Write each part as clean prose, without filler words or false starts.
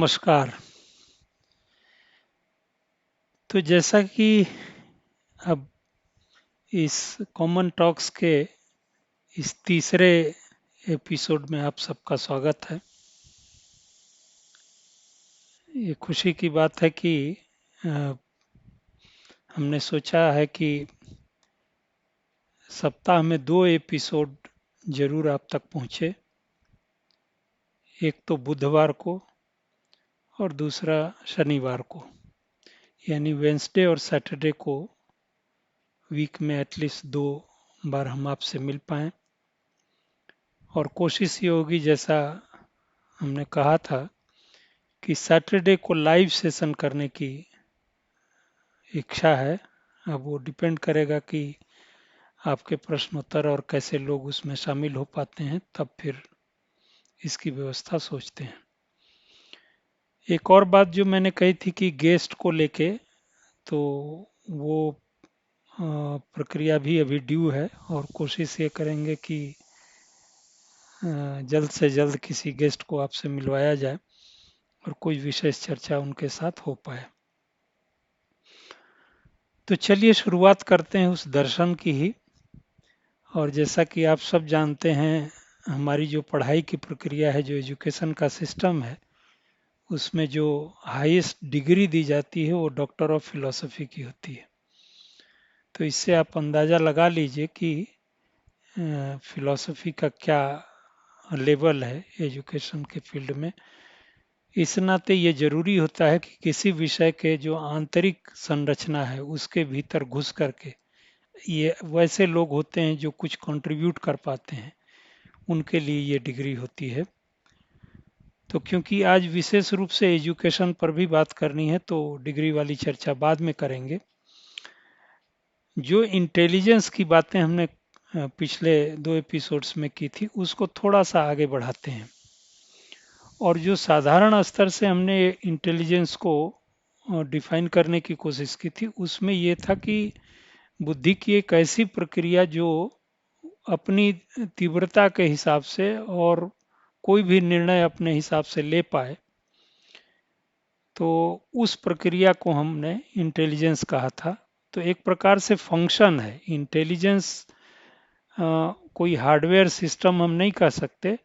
नमस्कार। तो जैसा कि अब इस कॉमन टॉक्स के इस तीसरे एपिसोड में आप सबका स्वागत है। ये खुशी की बात है कि अ, हमने सोचा है कि सप्ताह में 2 एपिसोड जरूर आप तक पहुंचे। एक तो बुधवार को और दूसरा शनिवार को, यानी वेंसडे और सैटरडे को वीक में एटलीस्ट 2 बार हम आपसे मिल पाएं। और कोशिश ये होगी, जैसा हमने कहा था, कि सैटरडे को लाइव सेशन करने की इच्छा है। अब वो डिपेंड करेगा कि आपके प्रश्नोत्तर और कैसे लोग उसमें शामिल हो पाते हैं, तब फिर इसकी व्यवस्था सोचते हैं। एक और बात जो मैंने कही थी कि गेस्ट को लेके, तो वो प्रक्रिया भी अभी ड्यू है और कोशिश ये करेंगे कि जल्द से जल्द किसी गेस्ट को आपसे मिलवाया जाए और कोई विशेष चर्चा उनके साथ हो पाए। तो चलिए शुरुआत करते हैं उस दर्शन की ही। और जैसा कि आप सब जानते हैं, हमारी जो पढ़ाई की प्रक्रिया है, जो एजुकेशन का सिस्टम है, उसमें जो हाईएस्ट डिग्री दी जाती है वो डॉक्टर ऑफ फिलोसफी की होती है। तो इससे आप अंदाज़ा लगा लीजिए कि फिलोसफी का क्या लेवल है एजुकेशन के फील्ड में। इस नाते ये जरूरी होता है कि किसी विषय के जो आंतरिक संरचना है उसके भीतर घुस करके, ये वैसे लोग होते हैं जो कुछ कंट्रीब्यूट कर पाते हैं, उनके लिए ये डिग्री होती है। तो क्योंकि आज विशेष रूप से एजुकेशन पर भी बात करनी है, तो डिग्री वाली चर्चा बाद में करेंगे। जो इंटेलिजेंस की बातें हमने पिछले 2 एपिसोड्स में की थी, उसको थोड़ा सा आगे बढ़ाते हैं। और जो साधारण स्तर से हमने इंटेलिजेंस को डिफाइन करने की कोशिश की थी, उसमें ये था कि बुद्धि की एक ऐसी प्रक्रिया जो अपनी तीव्रता के हिसाब से और कोई भी निर्णय अपने हिसाब से ले पाए, तो उस प्रक्रिया को हमने इंटेलिजेंस कहा था। तो एक प्रकार से फंक्शन है इंटेलिजेंस। कोई हार्डवेयर सिस्टम हम नहीं कह सकते,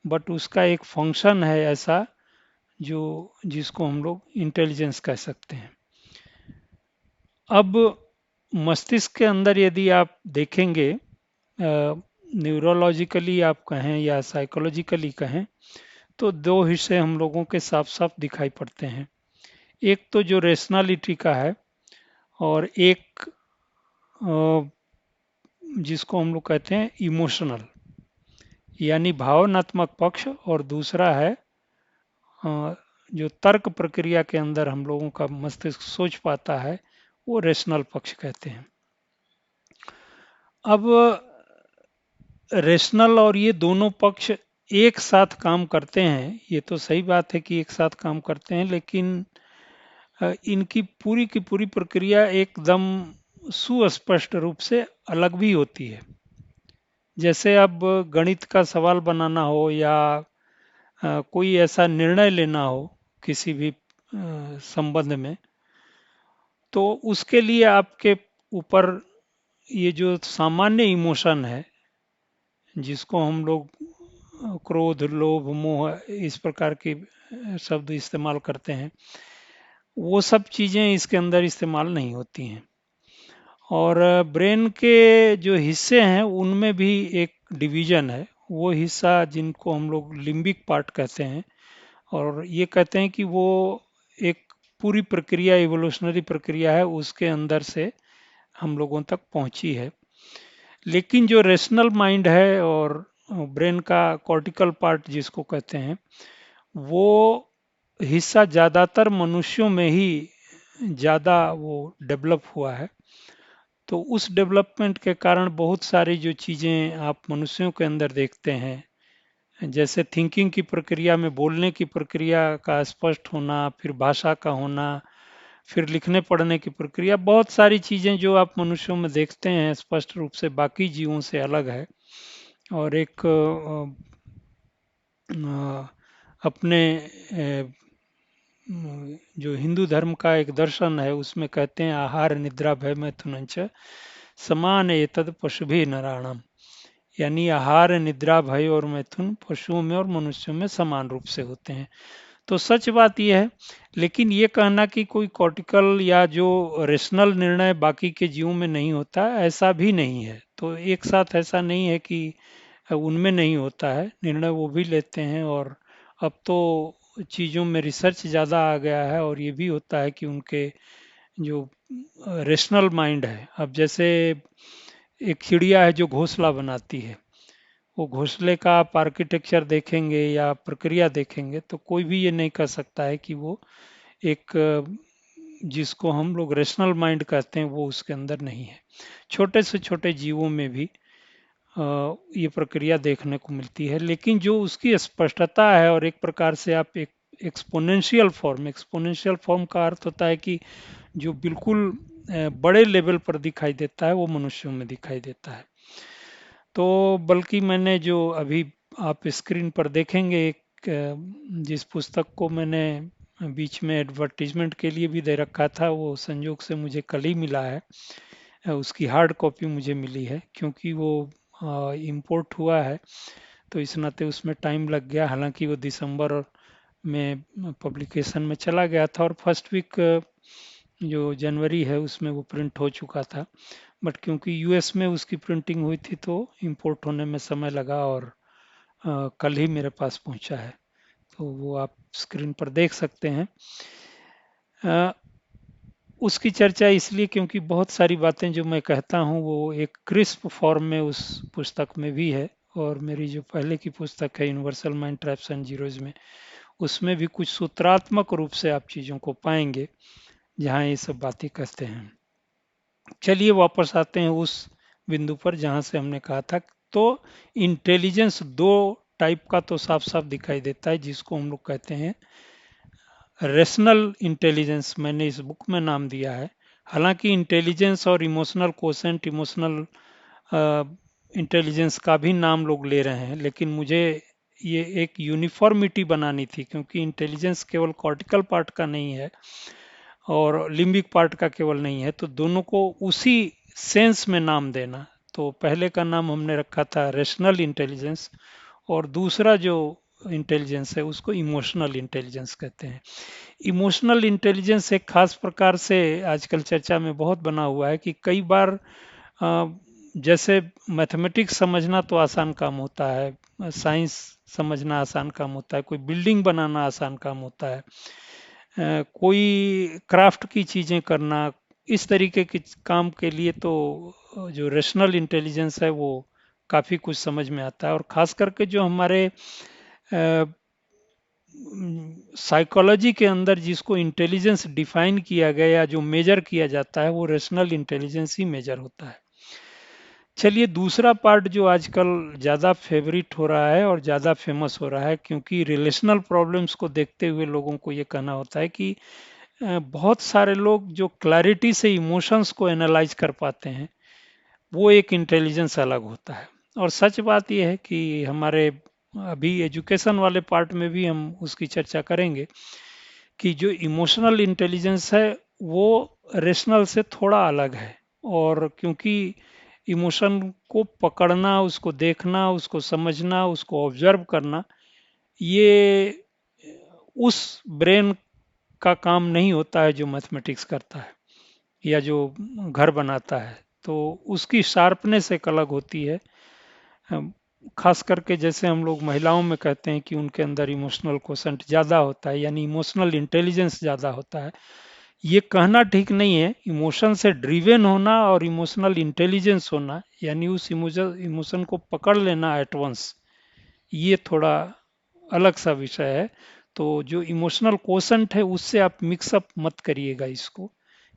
बट उसका एक फंक्शन है ऐसा, जो जिसको हम लोग इंटेलिजेंस कह सकते हैं। अब मस्तिष्क के अंदर यदि आप देखेंगे, न्यूरोलॉजिकली आप कहें या साइकोलॉजिकली कहें, तो 2 हिस्से हम लोगों के साफ साफ दिखाई पड़ते हैं। एक तो जो रेशनलिटी का है, और एक जिसको हम लोग कहते हैं इमोशनल, यानी भावनात्मक पक्ष। और दूसरा है जो तर्क प्रक्रिया के अंदर हम लोगों का मस्तिष्क सोच पाता है, वो रेशनल पक्ष कहते हैं। अब रेशनल और ये दोनों पक्ष एक साथ काम करते हैं, ये तो सही बात है कि एक साथ काम करते हैं, लेकिन इनकी पूरी की पूरी प्रक्रिया एकदम सुस्पष्ट रूप से अलग भी होती है। जैसे अब गणित का सवाल बनाना हो या कोई ऐसा निर्णय लेना हो किसी भी संबंध में, तो उसके लिए आपके ऊपर ये जो सामान्य इमोशन है, जिसको हम लोग क्रोध, लोभ, मोह, इस प्रकार के शब्द इस्तेमाल करते हैं, वो सब चीज़ें इसके अंदर इस्तेमाल नहीं होती हैं। और ब्रेन के जो हिस्से हैं उनमें भी एक डिवीजन है। वो हिस्सा जिनको हम लोग लिम्बिक पार्ट कहते हैं, और ये कहते हैं कि वो एक पूरी प्रक्रिया, इवोल्यूशनरी प्रक्रिया है, उसके अंदर से हम लोगों तक पहुंची है। लेकिन जो रेशनल माइंड है और ब्रेन का कॉर्टिकल पार्ट जिसको कहते हैं, वो हिस्सा ज़्यादातर मनुष्यों में ही ज़्यादा वो डेवलप हुआ है। तो उस डेवलपमेंट के कारण बहुत सारी जो चीज़ें आप मनुष्यों के अंदर देखते हैं, जैसे थिंकिंग की प्रक्रिया में बोलने की प्रक्रिया का स्पष्ट होना, फिर भाषा का होना, फिर लिखने पढ़ने की प्रक्रिया, बहुत सारी चीज़ें जो आप मनुष्यों में देखते हैं स्पष्ट रूप से बाकी जीवों से अलग है। और एक अपने जो हिंदू धर्म का एक दर्शन है उसमें कहते हैं आहार निद्रा भय मैथुनंच समान एतद पशुभिः नराणाम। यानी आहार निद्रा भय और मैथुन पशुओं में और मनुष्यों में समान रूप से होते हैं। तो सच बात यह है। लेकिन ये कहना कि कोई कॉर्टिकल या जो रेशनल निर्णय बाकी के जीवों में नहीं होता, ऐसा भी नहीं है। तो एक साथ ऐसा नहीं है कि उनमें नहीं होता है, निर्णय वो भी लेते हैं। और अब तो चीज़ों में रिसर्च ज़्यादा आ गया है और ये भी होता है कि उनके जो रेशनल माइंड है, अब जैसे एक चिड़िया है जो घोंसला बनाती है, वो घोंसले का आप आर्किटेक्चर देखेंगे या प्रक्रिया देखेंगे तो कोई भी ये नहीं कर सकता है कि वो एक जिसको हम लोग रेशनल माइंड कहते हैं वो उसके अंदर नहीं है। छोटे से छोटे जीवों में भी ये प्रक्रिया देखने को मिलती है। लेकिन जो उसकी स्पष्टता है और एक प्रकार से आप एक एक्सपोनेंशियल फॉर्म का अर्थ होता है कि जो बिल्कुल बड़े लेवल पर दिखाई देता है वो मनुष्यों में दिखाई देता है। तो बल्कि मैंने जो अभी आप स्क्रीन पर देखेंगे एक जिस पुस्तक को मैंने बीच में एडवर्टीजमेंट के लिए भी दे रखा था, वो संयोग से मुझे कल ही मिला है। उसकी हार्ड कॉपी मुझे मिली है क्योंकि वो इंपोर्ट हुआ है, तो इस नाते उसमें टाइम लग गया। हालांकि वो दिसंबर में पब्लिकेशन में चला गया था और फर्स्ट वीक जो जनवरी है उसमें वो प्रिंट हो चुका था। बट क्योंकि यूएस में उसकी प्रिंटिंग हुई थी तो इंपोर्ट होने में समय लगा और कल ही मेरे पास पहुंचा है। तो वो आप स्क्रीन पर देख सकते हैं। उसकी चर्चा इसलिए क्योंकि बहुत सारी बातें जो मैं कहता हूँ वो एक क्रिस्प फॉर्म में उस पुस्तक में भी है। और मेरी जो पहले की पुस्तक है universal mind traps and zeros में, उसमें भी कुछ सूत्रात्मक रूप से आप चीज़ों को पाएंगे जहाँ ये सब बातें कहते हैं। चलिए वापस आते हैं उस बिंदु पर जहाँ से हमने कहा था। तो इंटेलिजेंस दो टाइप का तो साफ साफ दिखाई देता है, जिसको हम लोग कहते हैं रेशनल इंटेलिजेंस, मैंने इस बुक में नाम दिया है। हालांकि इंटेलिजेंस और इमोशनल कोसेंट, इमोशनल इंटेलिजेंस का भी नाम लोग ले रहे हैं, लेकिन मुझे ये एक यूनिफॉर्मिटी बनानी थी क्योंकि इंटेलिजेंस केवल कॉर्टिकल पार्ट का नहीं है और लिम्बिक पार्ट का केवल नहीं है, तो दोनों को उसी सेंस में नाम देना। तो पहले का नाम हमने रखा था रेशनल इंटेलिजेंस और दूसरा जो इंटेलिजेंस है उसको इमोशनल इंटेलिजेंस कहते हैं। इमोशनल इंटेलिजेंस एक खास प्रकार से आजकल चर्चा में बहुत बना हुआ है कि कई बार जैसे मैथमेटिक्स समझना तो आसान काम होता है, साइंस समझना आसान काम होता है, कोई बिल्डिंग बनाना आसान काम होता है, कोई क्राफ्ट की चीज़ें करना, इस तरीके के काम के लिए तो जो रेशनल इंटेलिजेंस है वो काफ़ी कुछ समझ में आता है। और ख़ास करके जो हमारे साइकोलॉजी के अंदर जिसको इंटेलिजेंस डिफाइन किया गया या जो मेजर किया जाता है वो रेशनल इंटेलिजेंस ही मेजर होता है। चलिए दूसरा पार्ट जो आजकल ज़्यादा फेवरिट हो रहा है और ज़्यादा फेमस हो रहा है, क्योंकि रिलेशनल प्रॉब्लम्स को देखते हुए लोगों को ये कहना होता है कि बहुत सारे लोग जो क्लैरिटी से इमोशंस को एनालाइज कर पाते हैं वो एक इंटेलिजेंस अलग होता है। और सच बात यह है कि हमारे अभी एजुकेशन वाले पार्ट में भी हम उसकी चर्चा करेंगे कि जो इमोशनल इंटेलिजेंस है वो रेशनल से थोड़ा अलग है। और क्योंकि इमोशन को पकड़ना, उसको देखना, उसको समझना, उसको ऑब्जर्व करना, ये उस ब्रेन का काम नहीं होता है जो मैथमेटिक्स करता है या जो घर बनाता है। तो उसकी शार्पनेस एक अलग होती है। खास करके जैसे हम लोग महिलाओं में कहते हैं कि उनके अंदर इमोशनल कोसेंट ज़्यादा होता है, यानी इमोशनल इंटेलिजेंस ज़्यादा होता है। ये कहना ठीक नहीं है। इमोशन से ड्रिवेन होना और इमोशनल इंटेलिजेंस होना, यानी उस इमोशन को पकड़ लेना एट वंस, ये थोड़ा अलग सा विषय है। तो जो इमोशनल कोसेंट है उससे आप मिक्सअप मत करिएगा इसको,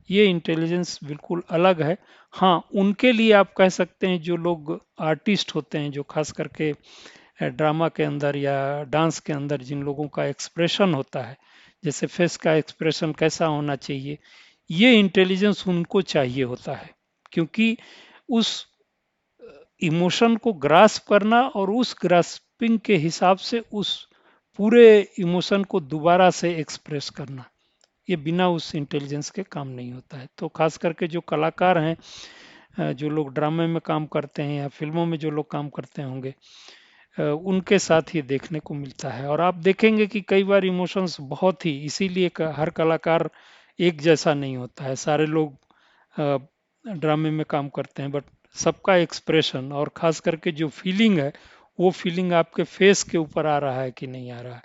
ये इंटेलिजेंस बिल्कुल अलग है। हाँ, उनके लिए आप कह सकते हैं जो लोग आर्टिस्ट होते हैं, जो खास करके ड्रामा के अंदर या डांस के अंदर जिन लोगों का एक्सप्रेशन होता है, जैसे फेस का एक्सप्रेशन कैसा होना चाहिए, ये इंटेलिजेंस उनको चाहिए होता है। क्योंकि उस इमोशन को ग्रास्प करना और उस ग्रास्पिंग के हिसाब से उस पूरे इमोशन को दोबारा से एक्सप्रेस करना, ये बिना उस इंटेलिजेंस के काम नहीं होता है। तो खास करके जो कलाकार हैं, जो लोग ड्रामे में काम करते हैं या फिल्मों में जो लोग काम करते होंगे, उनके साथ ये देखने को मिलता है। और आप देखेंगे कि कई बार इमोशंस बहुत ही, इसीलिए हर कलाकार एक जैसा नहीं होता है। सारे लोग ड्रामे में काम करते हैं, बट सबका एक्सप्रेशन और खास करके जो फीलिंग है, वो फीलिंग आपके फेस के ऊपर आ रहा है कि नहीं आ रहा है।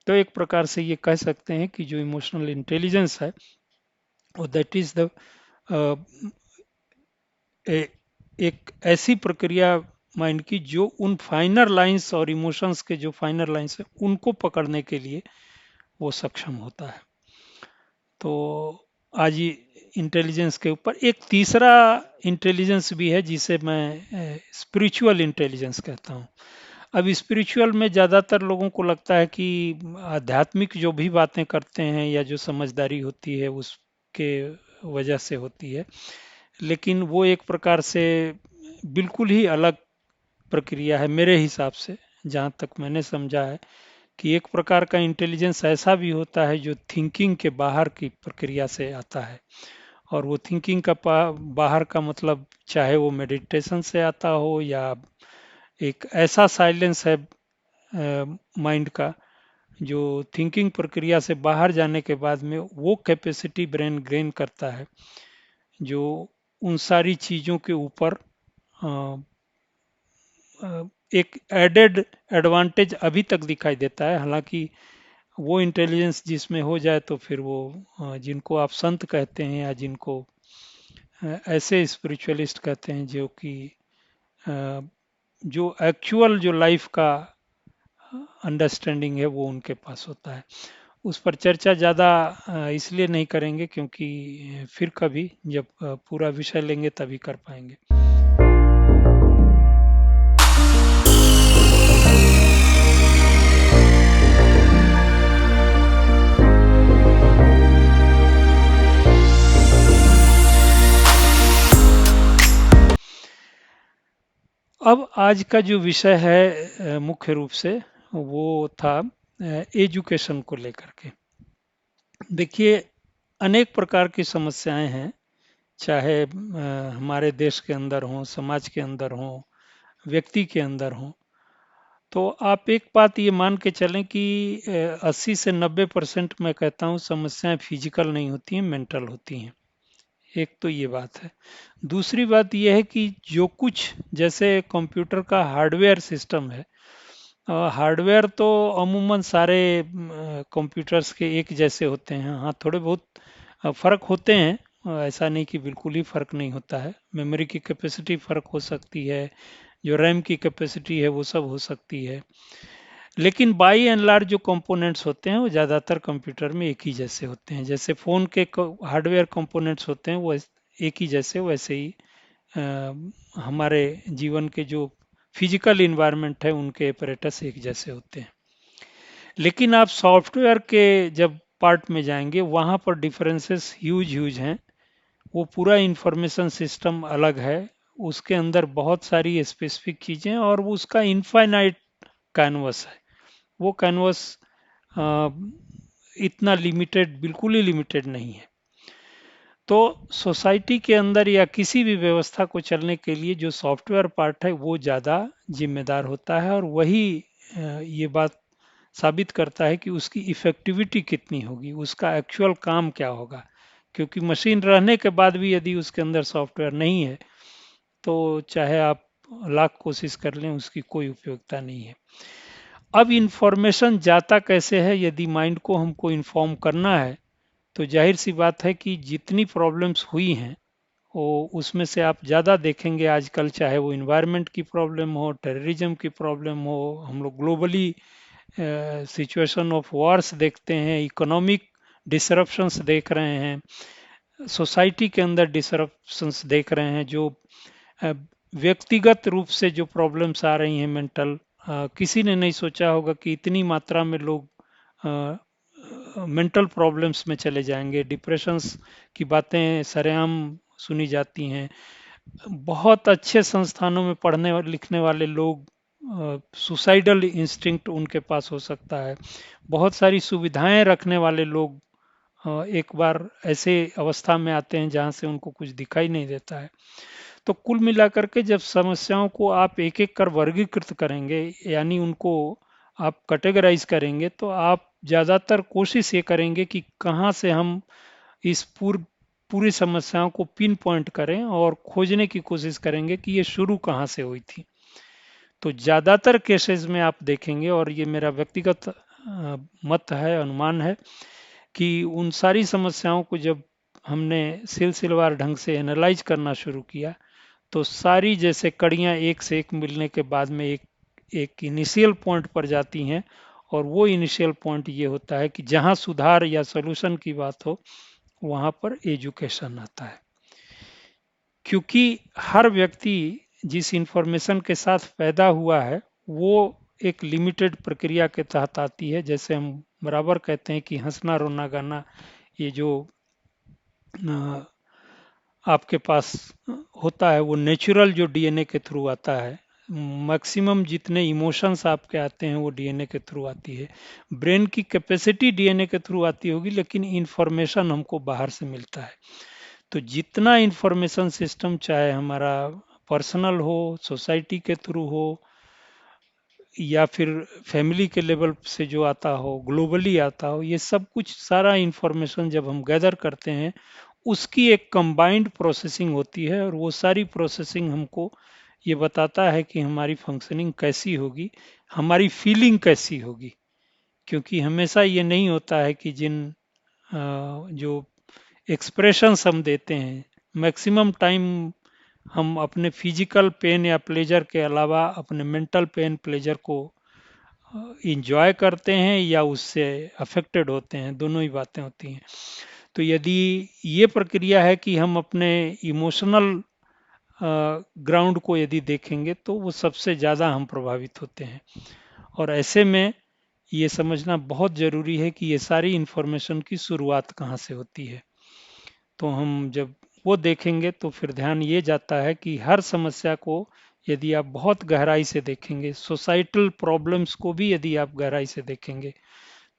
तो एक प्रकार से ये कह सकते हैं कि जो इमोशनल इंटेलिजेंस है, वो दैट इज द एक ऐसी प्रक्रिया माइंड की जो उन फाइनर लाइंस और इमोशंस के जो फाइनर लाइंस है उनको पकड़ने के लिए वो सक्षम होता है। तो आज इंटेलिजेंस के ऊपर एक तीसरा इंटेलिजेंस भी है जिसे मैं स्पिरिचुअल इंटेलिजेंस कहता हूँ। अब स्पिरिचुअल में ज़्यादातर लोगों को लगता है कि आध्यात्मिक जो भी बातें करते हैं या जो समझदारी होती है उसके वजह से होती है, लेकिन वो एक प्रकार से बिल्कुल ही अलग प्रक्रिया है मेरे हिसाब से। जहाँ तक मैंने समझा है कि एक प्रकार का इंटेलिजेंस ऐसा भी होता है जो थिंकिंग के बाहर की प्रक्रिया से आता है। और वो थिंकिंग का बाहर का मतलब चाहे वो मेडिटेशन से आता हो या एक ऐसा साइलेंस है माइंड का जो थिंकिंग प्रक्रिया से बाहर जाने के बाद में वो कैपेसिटी ब्रेन गेन करता है जो उन सारी चीज़ों के ऊपर एक एडेड एडवांटेज अभी तक दिखाई देता है। हालांकि वो इंटेलिजेंस जिसमें हो जाए तो फिर वो जिनको आप संत कहते हैं या जिनको ऐसे स्पिरिचुअलिस्ट कहते हैं जो कि जो एक्चुअल जो लाइफ का अंडरस्टैंडिंग है वो उनके पास होता है। उस पर चर्चा ज़्यादा इसलिए नहीं करेंगे क्योंकि फिर कभी जब पूरा विषय लेंगे तभी कर पाएंगे। अब आज का जो विषय है मुख्य रूप से वो था एजुकेशन को लेकर के। देखिए, अनेक प्रकार की समस्याएं हैं, चाहे हमारे देश के अंदर हों, समाज के अंदर हों, व्यक्ति के अंदर हों। तो आप एक बात ये मान के चलें कि 80 से 90% मैं कहता हूँ समस्याएं फिजिकल नहीं होती हैं, मेंटल होती हैं। एक तो ये बात है। दूसरी बात यह है कि जो कुछ जैसे कंप्यूटर का हार्डवेयर सिस्टम है, हार्डवेयर तो अमूमन सारे कंप्यूटर्स के एक जैसे होते हैं। हाँ, थोड़े बहुत फर्क होते हैं, ऐसा नहीं कि बिल्कुल ही फर्क नहीं होता है। मेमोरी की कैपेसिटी फर्क हो सकती है, जो रैम की कैपेसिटी है वो सब हो सकती है, लेकिन बाई एंड लार्ज जो कंपोनेंट्स होते हैं वो ज़्यादातर कंप्यूटर में एक ही जैसे होते हैं। जैसे फ़ोन के हार्डवेयर कंपोनेंट्स होते हैं वो एक ही जैसे, वैसे ही हमारे जीवन के जो फिजिकल इन्वायरमेंट है उनके एपरेटस एक जैसे होते हैं। लेकिन आप सॉफ्टवेयर के जब पार्ट में जाएंगे वहाँ पर डिफरेंसेस ह्यूज ह्यूज हैं। वो पूरा इंफॉर्मेशन सिस्टम अलग है, उसके अंदर बहुत सारी स्पेसिफिक चीज़ें और वो उसका इनफाइनाइट कैनवस है। वो कैनवस इतना लिमिटेड, बिल्कुल ही लिमिटेड नहीं है। तो सोसाइटी के अंदर या किसी भी व्यवस्था को चलने के लिए जो सॉफ्टवेयर पार्ट है वो ज़्यादा जिम्मेदार होता है, और वही ये बात साबित करता है कि उसकी इफ़ेक्टिविटी कितनी होगी, उसका एक्चुअल काम क्या होगा। क्योंकि मशीन रहने के बाद भी यदि उसके अंदर सॉफ्टवेयर नहीं है तो चाहे आप लाख कोशिश कर लें उसकी कोई उपयोगिता नहीं है। अब इंफॉर्मेशन जाता कैसे है, यदि माइंड को हमको इन्फॉर्म करना है तो जाहिर सी बात है कि जितनी प्रॉब्लम्स हुई हैं वो उसमें से आप ज़्यादा देखेंगे आजकल, चाहे वो इन्वायरमेंट की प्रॉब्लम हो, टेररिज्म की प्रॉब्लम हो, हम लोग ग्लोबली सिचुएशन ऑफ वॉर्स देखते हैं, इकोनॉमिक डिसरप्शंस देख रहे हैं, सोसाइटी के अंदर डिसरप्शंस देख रहे हैं, जो व्यक्तिगत रूप से जो प्रॉब्लम्स आ रही हैं मेंटल, किसी ने नहीं सोचा होगा कि इतनी मात्रा में लोग मेंटल प्रॉब्लम्स में चले जाएंगे। डिप्रेशंस की बातें सरेआम सुनी जाती हैं। बहुत अच्छे संस्थानों में पढ़ने और लिखने वाले लोग सुसाइडल इंस्टिंक्ट उनके पास हो सकता है। बहुत सारी सुविधाएं रखने वाले लोग एक बार ऐसे अवस्था में आते हैं जहां से उनको कुछ दिखाई नहीं देता है। तो कुल मिलाकर के जब समस्याओं को आप एक एक कर वर्गीकृत करेंगे, यानी उनको आप कैटेगराइज करेंगे, तो आप ज़्यादातर कोशिश ये करेंगे कि कहाँ से हम इस पूरी समस्याओं को पिन पॉइंट करें और खोजने की कोशिश करेंगे कि ये शुरू कहाँ से हुई थी। तो ज़्यादातर केसेस में आप देखेंगे, और ये मेरा व्यक्तिगत मत है, अनुमान है, कि उन सारी समस्याओं को जब हमने सिलसिलेवार ढंग से एनालाइज करना शुरू किया, तो सारी जैसे कड़ियाँ एक से एक मिलने के बाद में एक एक इनिशियल पॉइंट पर जाती हैं। और वो इनिशियल पॉइंट ये होता है कि जहाँ सुधार या सॉल्यूशन की बात हो, वहाँ पर एजुकेशन आता है। क्योंकि हर व्यक्ति जिस इंफॉर्मेशन के साथ पैदा हुआ है, वो एक लिमिटेड प्रक्रिया के तहत आती है। जैसे हम बराबर कहते हैं कि हंसना रोना गाना, ये जो अ, आपके पास होता है, वो नेचुरल जो डीएनए के थ्रू आता है। मैक्सिमम जितने इमोशंस आपके आते हैं वो डीएनए के थ्रू आती है। ब्रेन की कैपेसिटी डीएनए के थ्रू आती होगी, लेकिन इंफॉर्मेशन हमको बाहर से मिलता है। तो जितना इंफॉर्मेशन सिस्टम, चाहे हमारा पर्सनल हो, सोसाइटी के थ्रू हो, या फिर फैमिली के लेवल से जो आता हो, ग्लोबली आता हो, ये सब कुछ सारा इंफॉर्मेशन जब हम गैदर करते हैं, उसकी एक कंबाइंड प्रोसेसिंग होती है। और वो सारी प्रोसेसिंग हमको ये बताता है कि हमारी फंक्शनिंग कैसी होगी, हमारी फीलिंग कैसी होगी। क्योंकि हमेशा ये नहीं होता है कि जो एक्सप्रेशंस हम देते हैं, मैक्सिमम टाइम हम अपने फिजिकल पेन या प्लेजर के अलावा अपने मेंटल पेन प्लेजर को इंजॉय करते हैं या उससे अफेक्टेड होते हैं, दोनों ही बातें होती हैं। तो यदि ये प्रक्रिया है कि हम अपने इमोशनल ग्राउंड को यदि देखेंगे, तो वो सबसे ज़्यादा हम प्रभावित होते हैं। और ऐसे में ये समझना बहुत ज़रूरी है कि ये सारी इन्फॉर्मेशन की शुरुआत कहाँ से होती है। तो हम जब वो देखेंगे तो फिर ध्यान ये जाता है कि हर समस्या को यदि आप बहुत गहराई से देखेंगे, सोसाइटल प्रॉब्लम्स को भी यदि आप गहराई से देखेंगे,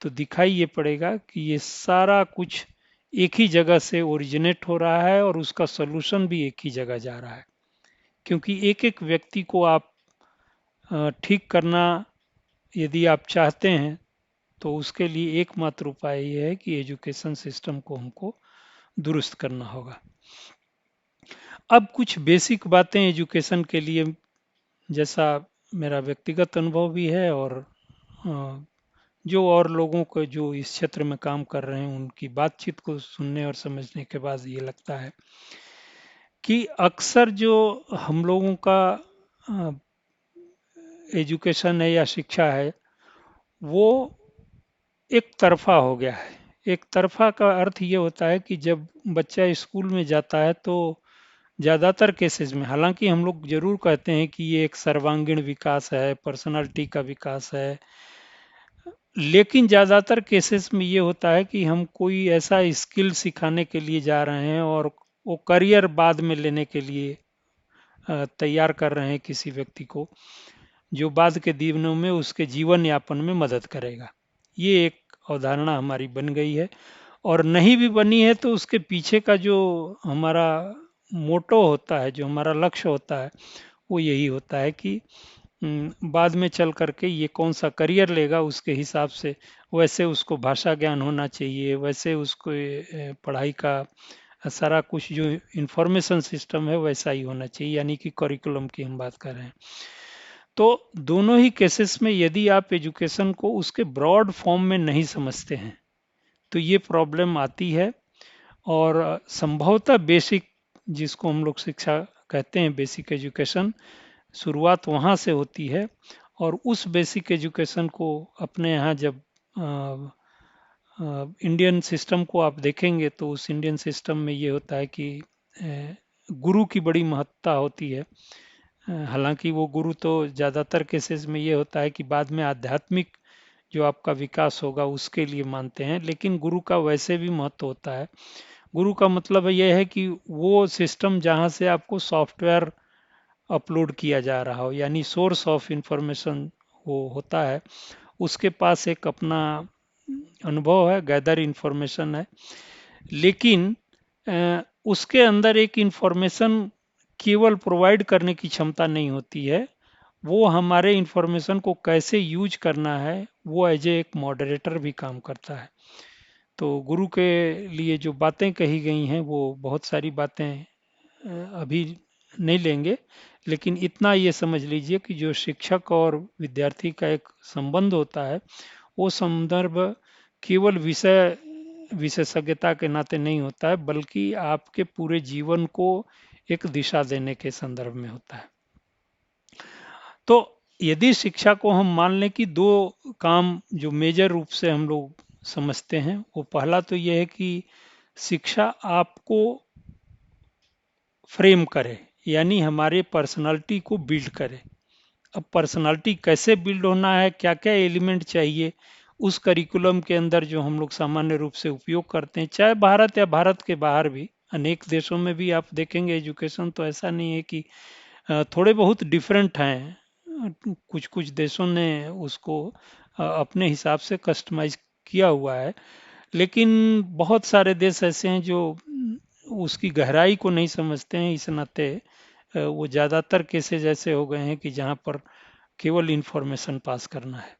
तो दिखाई ये पड़ेगा कि ये सारा कुछ एक ही जगह से ओरिजिनेट हो रहा है और उसका सॉल्यूशन भी एक ही जगह जा रहा है। क्योंकि एक एक व्यक्ति को आप ठीक करना यदि आप चाहते हैं, तो उसके लिए एकमात्र उपाय ये है कि एजुकेशन सिस्टम को हमको दुरुस्त करना होगा। अब कुछ बेसिक बातें एजुकेशन के लिए, जैसा मेरा व्यक्तिगत अनुभव भी है, और अ, जो और लोगों को जो इस क्षेत्र में काम कर रहे हैं उनकी बातचीत को सुनने और समझने के बाद ये लगता है कि अक्सर जो हम लोगों का एजुकेशन है या शिक्षा है, वो एक तरफा हो गया है। एक तरफा का अर्थ ये होता है कि जब बच्चा स्कूल में जाता है, तो ज़्यादातर केसेस में, हालांकि हम लोग जरूर कहते हैं कि ये एक सर्वांगीण विकास है, पर्सनालिटी का विकास है, लेकिन ज़्यादातर केसेस में ये होता है कि हम कोई ऐसा स्किल सिखाने के लिए जा रहे हैं और वो करियर बाद में लेने के लिए तैयार कर रहे हैं किसी व्यक्ति को, जो बाद के दिनों में उसके जीवन यापन में मदद करेगा। ये एक अवधारणा हमारी बन गई है। और नहीं भी बनी है तो उसके पीछे का जो हमारा मोटो होता है, जो हमारा लक्ष्य होता है, वो यही होता है कि बाद में चल करके ये कौन सा करियर लेगा, उसके हिसाब से वैसे उसको भाषा ज्ञान होना चाहिए, वैसे उसको पढ़ाई का सारा कुछ जो इंफॉर्मेशन सिस्टम है वैसा ही होना चाहिए, यानी कि करिकुलम की हम बात कर रहे हैं। तो दोनों ही केसेस में यदि आप एजुकेशन को उसके ब्रॉड फॉर्म में नहीं समझते हैं, तो ये प्रॉब्लम आती है। और संभवतः बेसिक, जिसको हम लोग शिक्षा कहते हैं, बेसिक एजुकेशन, शुरुआत वहाँ से होती है। और उस बेसिक एजुकेशन को अपने यहाँ जब इंडियन सिस्टम को आप देखेंगे, तो उस इंडियन सिस्टम में ये होता है कि गुरु की बड़ी महत्ता होती है। हालांकि वो गुरु तो ज़्यादातर केसेस में ये होता है कि बाद में आध्यात्मिक जो आपका विकास होगा उसके लिए मानते हैं, लेकिन गुरु का वैसे भी महत्व होता है। गुरु का मतलब यह है कि वो सिस्टम जहाँ से आपको सॉफ्टवेयर अपलोड किया जा रहा हो, यानी सोर्स ऑफ इंफॉर्मेशन वो होता है, उसके पास एक अपना अनुभव है, गैदर इंफॉर्मेशन है, लेकिन उसके अंदर एक इंफॉर्मेशन केवल प्रोवाइड करने की क्षमता नहीं होती है, वो हमारे इंफॉर्मेशन को कैसे यूज करना है वो एज ए एक मॉडरेटर भी काम करता है। तो गुरु के लिए जो बातें कही गई हैं वो बहुत सारी बातें अभी नहीं लेंगे, लेकिन इतना ये समझ लीजिए कि जो शिक्षक और विद्यार्थी का एक संबंध होता है, वो संदर्भ केवल विषय विशेषज्ञता के नाते नहीं होता है, बल्कि आपके पूरे जीवन को एक दिशा देने के संदर्भ में होता है। तो यदि शिक्षा को हम मान लें कि दो काम जो मेजर रूप से हम लोग समझते हैं, वो पहला तो यह है कि शिक्षा आपको फ्रेम करे, यानी हमारे पर्सनालिटी को बिल्ड करे। अब पर्सनालिटी कैसे बिल्ड होना है, क्या क्या एलिमेंट चाहिए, उस करिकुलम के अंदर जो हम लोग सामान्य रूप से उपयोग करते हैं, चाहे भारत या भारत के बाहर भी अनेक देशों में भी आप देखेंगे एजुकेशन तो ऐसा नहीं है कि थोड़े बहुत डिफरेंट हैं, कुछ कुछ देशों ने उसको अपने हिसाब से कस्टमाइज किया हुआ है, लेकिन बहुत सारे देश ऐसे हैं जो उसकी गहराई को नहीं समझते हैं, इस नाते वो ज़्यादातर केसेज ऐसे हो गए हैं कि जहाँ पर केवल इंफॉर्मेशन पास करना है।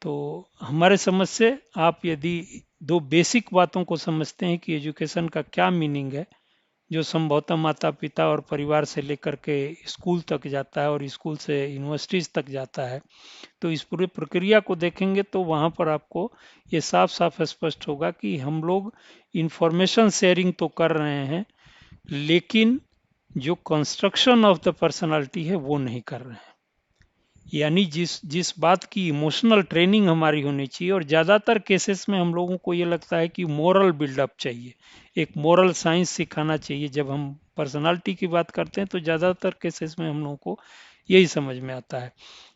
तो हमारे समझ से आप यदि दो बेसिक बातों को समझते हैं कि एजुकेशन का क्या मीनिंग है, जो संभवतः माता पिता और परिवार से लेकर के स्कूल तक जाता है और स्कूल से यूनिवर्सिटीज तक जाता है, तो इस पूरी प्रक्रिया को देखेंगे तो वहाँ पर आपको ये साफ साफ स्पष्ट होगा कि हम लोग इंफॉर्मेशन शेयरिंग तो कर रहे हैं, लेकिन जो कंस्ट्रक्शन ऑफ द पर्सनालिटी है वो नहीं कर रहे हैं। यानी जिस जिस बात की इमोशनल ट्रेनिंग हमारी होनी चाहिए, और ज़्यादातर केसेस में हम लोगों को ये लगता है कि मोरल बिल्डअप चाहिए, एक मोरल साइंस सिखाना चाहिए। जब हम पर्सनालिटी की बात करते हैं तो ज़्यादातर केसेस में हम लोगों को यही समझ में आता है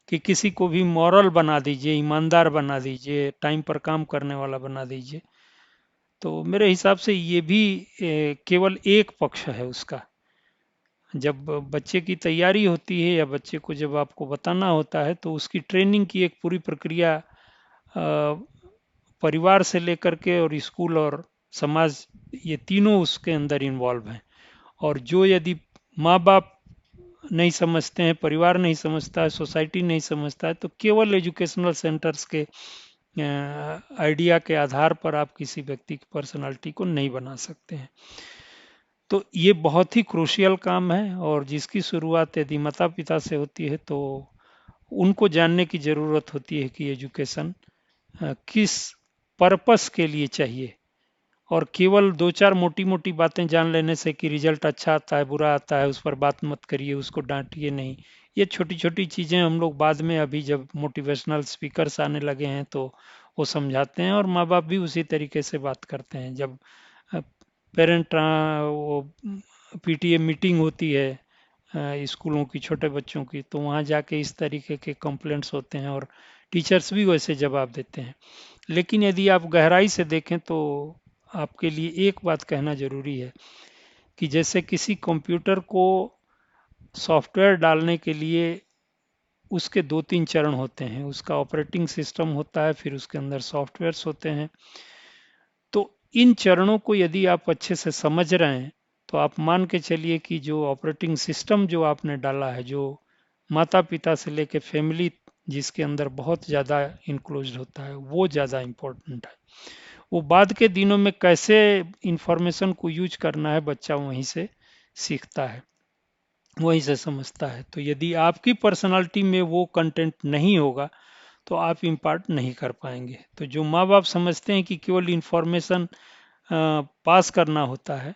कि किसी को भी मॉरल बना दीजिए, ईमानदार बना दीजिए, टाइम पर काम करने वाला बना दीजिए। तो मेरे हिसाब से ये भी केवल एक पक्ष है उसका। जब बच्चे की तैयारी होती है या बच्चे को जब आपको बताना होता है तो उसकी ट्रेनिंग की एक पूरी प्रक्रिया परिवार से लेकर के और स्कूल और समाज, ये तीनों उसके अंदर इन्वॉल्व हैं। और जो यदि माँ बाप नहीं समझते हैं, परिवार नहीं समझता है, सोसाइटी नहीं समझता है, तो केवल एजुकेशनल सेंटर्स के आइडिया के आधार पर आप किसी व्यक्ति की पर्सनालिटी को नहीं बना सकते हैं। तो ये बहुत ही क्रूशियल काम है, और जिसकी शुरुआत यदि माता पिता से होती है तो उनको जानने की ज़रूरत होती है कि एजुकेशन किस पर्पस के लिए चाहिए। और केवल दो चार मोटी मोटी बातें जान लेने से कि रिजल्ट अच्छा आता है बुरा आता है उस पर बात मत करिए, उसको डांटिए नहीं, ये छोटी छोटी चीज़ें हम लोग बाद में, अभी जब मोटिवेशनल स्पीकर्स आने लगे हैं तो वो समझाते हैं, और माँ बाप भी उसी तरीके से बात करते हैं। जब पेरेंट वो पीटीए मीटिंग होती है स्कूलों की, छोटे बच्चों की, तो वहाँ जाके इस तरीके के कंप्लेंट्स होते हैं और टीचर्स भी वैसे जवाब देते हैं। लेकिन यदि आप गहराई से देखें तो आपके लिए एक बात कहना जरूरी है कि जैसे किसी कंप्यूटर को सॉफ्टवेयर डालने के लिए उसके दो तीन चरण होते हैं, उसका ऑपरेटिंग सिस्टम होता है, फिर उसके अंदर सॉफ्टवेयर्स होते हैं। तो इन चरणों को यदि आप अच्छे से समझ रहे हैं तो आप मान के चलिए कि जो ऑपरेटिंग सिस्टम जो आपने डाला है, जो माता पिता से लेके फैमिली जिसके अंदर बहुत ज़्यादा इंक्लूड होता है, वो ज़्यादा इम्पोर्टेंट है। वो बाद के दिनों में कैसे इंफॉर्मेशन को यूज करना है बच्चा वहीं से सीखता है, वहीं से समझता है। तो यदि आपकी पर्सनालिटी में वो कंटेंट नहीं होगा तो आप इम्पार्ट नहीं कर पाएंगे। तो जो माँ बाप समझते हैं कि केवल इंफॉर्मेशन पास करना होता है,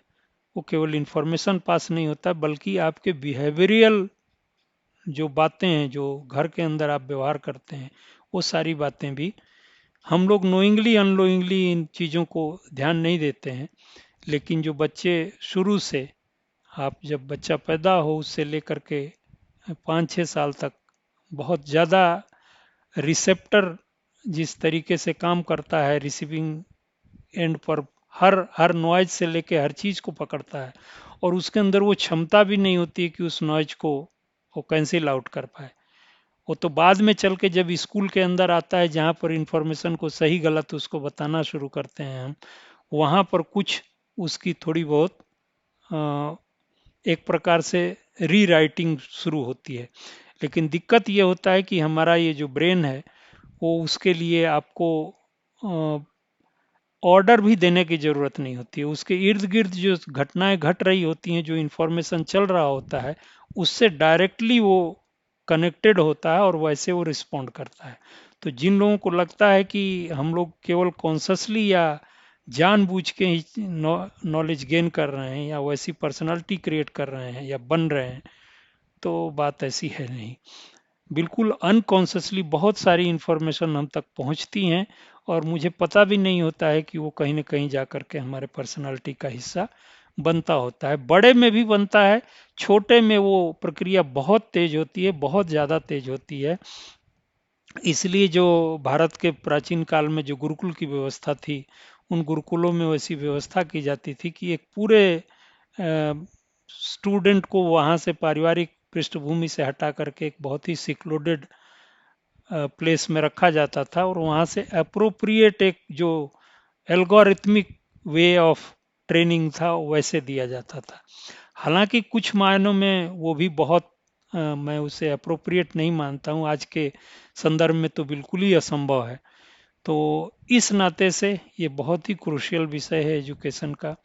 वो केवल इंफॉर्मेशन पास नहीं होता, बल्कि आपके बिहेवियरल जो बातें हैं, जो घर के अंदर आप व्यवहार करते हैं, वो सारी बातें भी हम लोग नोइंगली अननोइंगली इन चीज़ों को ध्यान नहीं देते हैं। लेकिन जो बच्चे शुरू से, आप जब बच्चा पैदा हो उससे लेकर के 5-6 साल तक बहुत ज़्यादा रिसेप्टर जिस तरीके से काम करता है, रिसीविंग एंड पर हर हर नॉइज से लेके हर चीज़ को पकड़ता है, और उसके अंदर वो क्षमता भी नहीं होती है कि उस नॉइज को वो कैंसिल आउट कर पाए। वो तो बाद में चल के जब स्कूल के अंदर आता है, जहाँ पर इंफॉर्मेशन को सही गलत उसको बताना शुरू करते हैं हम, वहाँ पर कुछ उसकी थोड़ी बहुत अ, एक प्रकार से रीराइटिंग शुरू होती है। लेकिन दिक्कत ये होता है कि हमारा ये जो ब्रेन है, वो उसके लिए आपको ऑर्डर भी देने की ज़रूरत नहीं होती है। उसके इर्द गिर्द जो घटनाएं घट रही होती हैं, जो इन्फॉर्मेशन चल रहा होता है, उससे डायरेक्टली वो कनेक्टेड होता है और वैसे वो रिस्पॉन्ड करता है। तो जिन लोगों को लगता है कि हम लोग केवल कॉन्शसली या जानबूझ के ही नॉलेज गेन कर रहे हैं या वैसी पर्सनालिटी क्रिएट कर रहे हैं या बन रहे हैं, तो बात ऐसी है नहीं। बिल्कुल अनकॉन्शियसली बहुत सारी इंफॉर्मेशन हम तक पहुंचती हैं और मुझे पता भी नहीं होता है कि वो कहीं ना कहीं जा कर के हमारे पर्सनालिटी का हिस्सा बनता होता है। बड़े में भी बनता है, छोटे में वो प्रक्रिया बहुत तेज होती है, बहुत ज़्यादा तेज होती है। इसलिए जो भारत के प्राचीन काल में जो गुरुकुल की व्यवस्था थी, उन गुरुकुलों में वैसी व्यवस्था की जाती थी कि एक पूरे स्टूडेंट को वहाँ से पारिवारिक पृष्ठभूमि से हटा करके एक बहुत ही सिक्लोडेड प्लेस में रखा जाता था और वहाँ से अप्रोप्रिएट एक जो एल्गोरिथमिक वे ऑफ ट्रेनिंग था वैसे दिया जाता था। हालांकि कुछ मायनों में वो भी बहुत मैं उसे अप्रोप्रिएट नहीं मानता हूँ, आज के संदर्भ में तो बिल्कुल ही असंभव है। तो इस नाते से ये बहुत ही क्रूशियल विषय है एजुकेशन का।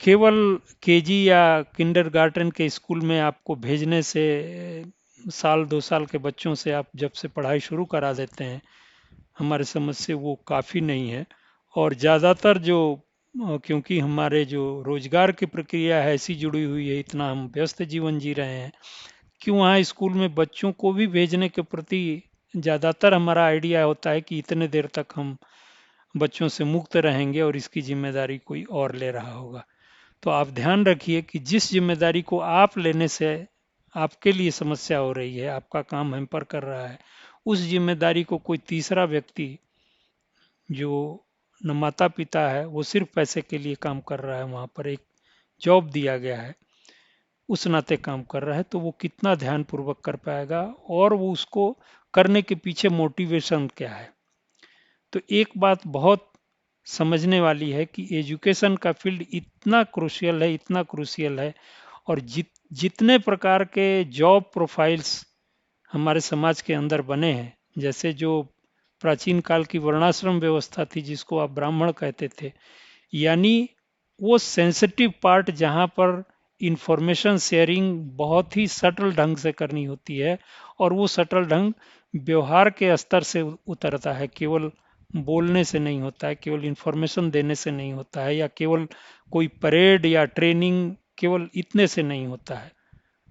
केवल केजी या किंडरगार्टन के स्कूल में आपको भेजने से, साल 2 साल के बच्चों से आप जब से पढ़ाई शुरू करा देते हैं, हमारे समझ से वो काफ़ी नहीं है। और ज़्यादातर जो क्योंकि हमारे जो रोजगार की प्रक्रिया है ऐसी जुड़ी हुई है, इतना हम व्यस्त जीवन जी रहे हैं कि वहाँ स्कूल में बच्चों को भी भेजने के प्रति ज़्यादातर हमारा आइडिया होता है कि इतने देर तक हम बच्चों से मुक्त रहेंगे और इसकी जिम्मेदारी कोई और ले रहा होगा। तो आप ध्यान रखिए कि जिस जिम्मेदारी को आप लेने से आपके लिए समस्या हो रही है, आपका काम हैम्पर कर रहा है, उस जिम्मेदारी को कोई तीसरा व्यक्ति जो न माता पिता है, वो सिर्फ पैसे के लिए काम कर रहा है, वहाँ पर एक जॉब दिया गया है, उस नाते काम कर रहा है, तो वो कितना ध्यानपूर्वक कर पाएगा और वो उसको करने के पीछे मोटिवेशन क्या है। तो एक बात बहुत समझने वाली है कि एजुकेशन का फील्ड इतना क्रूशियल है, इतना क्रूशियल है, और जितने प्रकार के जॉब प्रोफाइल्स हमारे समाज के अंदर बने हैं, जैसे जो प्राचीन काल की वर्णाश्रम व्यवस्था थी जिसको आप ब्राह्मण कहते थे, यानी वो सेंसिटिव पार्ट जहाँ पर इंफॉर्मेशन शेयरिंग बहुत ही सटल ढंग से करनी होती है, और वो सटल ढंग व्यवहार के स्तर से उतरता है, केवल बोलने से नहीं होता है, केवल इंफॉर्मेशन देने से नहीं होता है, या केवल कोई परेड या ट्रेनिंग केवल इतने से नहीं होता है।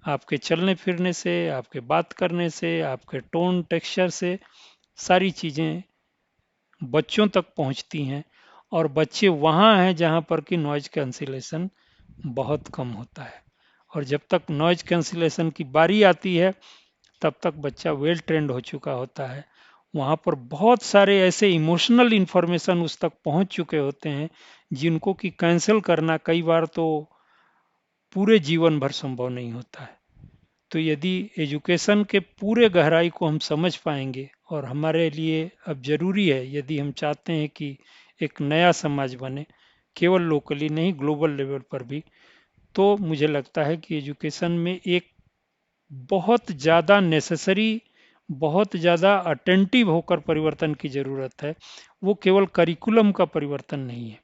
आपके चलने फिरने से, आपके बात करने से, आपके टोन टेक्सचर से सारी चीज़ें बच्चों तक पहुंचती हैं, और बच्चे वहाँ हैं जहाँ पर कि नॉइज कैंसिलेशन बहुत कम होता है। और जब तक नॉइज कैंसिलेशन की बारी आती है, तब तक बच्चा वेल ट्रेंड हो चुका होता है। वहाँ पर बहुत सारे ऐसे इमोशनल इंफॉर्मेशन उस तक पहुँच चुके होते हैं जिनको कि कैंसिल करना कई बार तो पूरे जीवन भर संभव नहीं होता है। तो यदि एजुकेशन के पूरे गहराई को हम समझ पाएंगे, और हमारे लिए अब जरूरी है यदि हम चाहते हैं कि एक नया समाज बने, केवल लोकली नहीं ग्लोबल लेवल पर भी, तो मुझे लगता है कि एजुकेशन में एक बहुत ज़्यादा नेसेसरी, बहुत ज़्यादा अटेंटिव होकर परिवर्तन की ज़रूरत है। वो केवल करिकुलम का परिवर्तन नहीं है,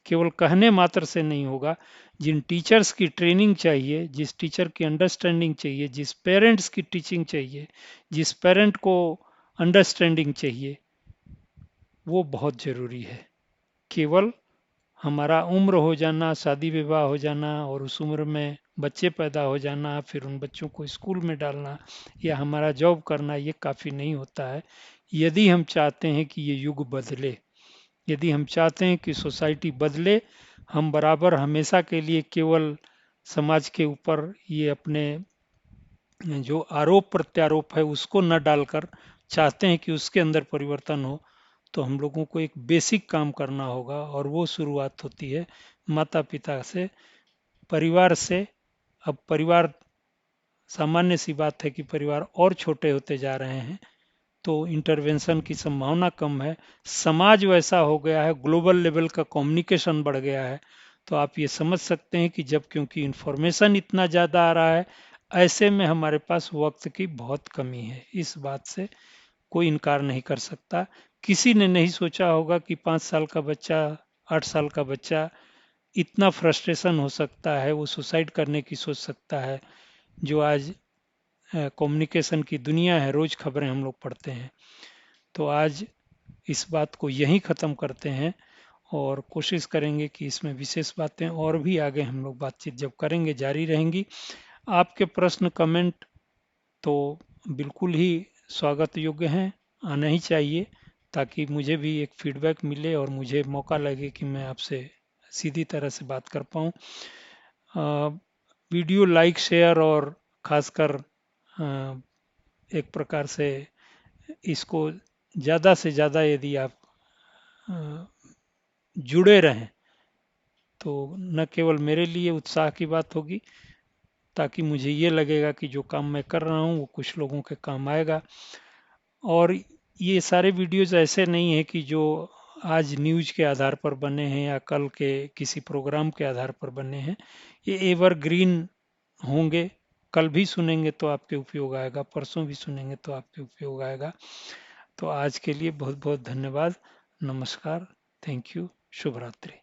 केवल कहने मात्र से नहीं होगा। जिन टीचर्स की ट्रेनिंग चाहिए, जिस टीचर की अंडरस्टैंडिंग चाहिए, जिस पेरेंट्स की टीचिंग चाहिए, जिस पेरेंट को अंडरस्टैंडिंग चाहिए, वो बहुत ज़रूरी है। केवल हमारा उम्र हो जाना, शादी विवाह हो जाना और उस उम्र में बच्चे पैदा हो जाना, फिर उन बच्चों को स्कूल में डालना या हमारा जॉब करना, ये काफ़ी नहीं होता है। यदि हम चाहते हैं कि ये युग बदले, यदि हम चाहते हैं कि सोसाइटी बदले, हम बराबर हमेशा के लिए केवल समाज के ऊपर ये अपने जो आरोप प्रत्यारोप है उसको न डालकर चाहते हैं कि उसके अंदर परिवर्तन हो, तो हम लोगों को एक बेसिक काम करना होगा, और वो शुरुआत होती है माता पिता से, परिवार से, अब परिवार, सामान्य सी बात है कि परिवार और छोटे होते जा रहे हैं, तो इंटरवेंशन की संभावना कम है। समाज वैसा हो गया है, ग्लोबल लेवल का कम्युनिकेशन बढ़ गया है, तो आप ये समझ सकते हैं कि जब क्योंकि इंफॉर्मेशन इतना ज़्यादा आ रहा है, ऐसे में हमारे पास वक्त की बहुत कमी है। इस बात से कोई इनकार नहीं कर सकता। किसी ने नहीं सोचा होगा कि 5 साल का बच्चा, 8 साल का बच्चा इतना फ्रस्ट्रेशन हो सकता है, वो सुसाइड करने की सोच सकता है। जो आज कम्युनिकेशन की दुनिया है, रोज खबरें हम लोग पढ़ते हैं। तो आज इस बात को यहीं ख़त्म करते हैं और कोशिश करेंगे कि इसमें विशेष बातें और भी आगे हम लोग बातचीत जब करेंगे जारी रहेंगी। आपके प्रश्न कमेंट तो बिल्कुल ही स्वागत योग्य हैं, आना ही चाहिए, ताकि मुझे भी एक फीडबैक मिले और मुझे मौका लगे कि मैं आपसे सीधी तरह से बात कर पाऊँ। वीडियो लाइक, शेयर और खासकर एक प्रकार से इसको ज़्यादा से ज़्यादा यदि आप जुड़े रहें, तो न केवल मेरे लिए उत्साह की बात होगी, ताकि मुझे ये लगेगा कि जो काम मैं कर रहा हूँ वो कुछ लोगों के काम आएगा। और ये सारे वीडियोज़ ऐसे नहीं है कि जो आज न्यूज़ के आधार पर बने हैं या कल के किसी प्रोग्राम के आधार पर बने हैं। ये एवरग्रीन होंगे, कल भी सुनेंगे तो आपके उपयोग आएगा, परसों भी सुनेंगे तो आपके उपयोग आएगा। तो आज के लिए बहुत बहुत धन्यवाद। नमस्कार। Thank you. शुभ रात्रि।